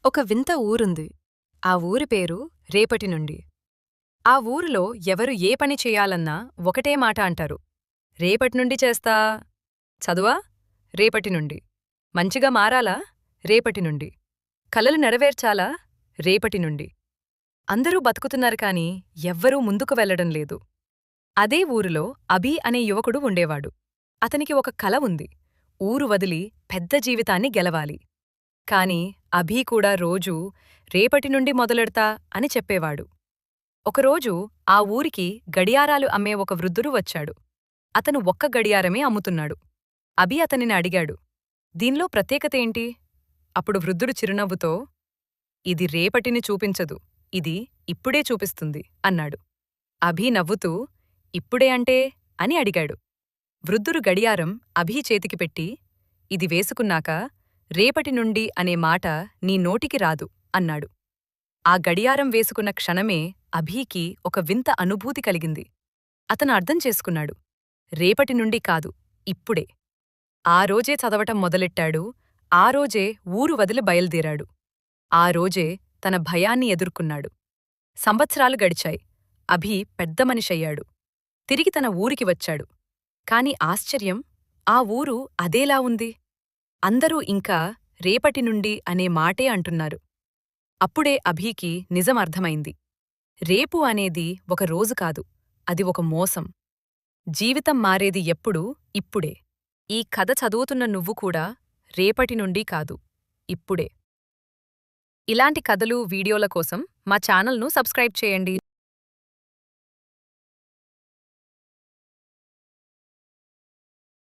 ఒక వింత ఊరుంది. ఆ ఊరి పేరు రేపటి నుండి. ఆ ఊరిలో ఎవరు ఏ పని చెయ్యాలన్నా ఒకటే మాట అంటారు. రేపటినుండి చేస్తా. చదువా? రేపటి నుండి. మంచిగా మారాలా? రేపటి నుండి. కలలు నెరవేర్చాలా? రేపటి నుండి. అందరూ బతుకుతున్నారు కాని ఎవ్వరూ ముందుకు వెళ్లడం లేదు. అదే ఊరిలో అభి అనే యువకుడు ఉండేవాడు. అతనికి ఒక కల ఉంది. ఊరు వదిలి పెద్ద జీవితాన్ని గెలవాలి. కాని అభి కూడా రోజూ రేపటి నుండి మొదలెడతా అని చెప్పేవాడు. ఒకరోజు ఆ ఊరికి గడియారాలు అమ్మే ఒక వృద్ధుడు వచ్చాడు. అతను ఒక్క గడియారమే అమ్ముతున్నాడు. అభి అతనిని అడిగాడు, దీనిలో ప్రత్యేకతేంటి? అప్పుడు వృద్ధుడు చిరునవ్వుతో, ఇది రేపటిని చూపించదు, ఇది ఇప్పుడే చూపిస్తుంది అన్నాడు. అభి నవ్వుతూ, ఇప్పుడే అంటే అని అడిగాడు. వృద్ధుడు గడియారం అభి చేతికి పెట్టి, ఇది వేసుకున్నాక రేపటి నుండి అనే మాట నీ నోటికి రాదు అన్నాడు. ఆ గడియారం వేసుకున్న క్షణమే అభీకి ఒక వింత అనుభూతి కలిగింది. అతను అర్థం చేసుకున్నాడు. రేపటి నుండి కాదు, ఇప్పుడే. ఆ రోజే చదవటం మొదలెట్టాడు. ఆ రోజే ఊరు వదిలి బయల్దేరాడు. ఆ రోజే తన భయాన్ని ఎదుర్కొన్నాడు. సంవత్సరాలు గడిచాయి. అభి పెద్ద మనిషయ్యాడు. తిరిగి తన ఊరికి వచ్చాడు. కాని ఆశ్చర్యం, ఆ ఊరు అదేలా ఉంది. అందరూ ఇంకా రేపటి నుండి అనే మాటే అంటున్నారు. అప్పుడే అభీకి నిజం అర్థమైంది. రేపు అనేది ఒక రోజు కాదు, అది ఒక మోసం. జీవితం మారేది ఎప్పుడూ ఇప్పుడే. ఈ కథ చదువుతున్న నువ్వు కూడా రేపటి నుండి కాదు, ఇప్పుడే. ఇలాంటి కథలు, వీడియోల కోసం మా ఛానల్ను సబ్స్క్రైబ్ చేయండి.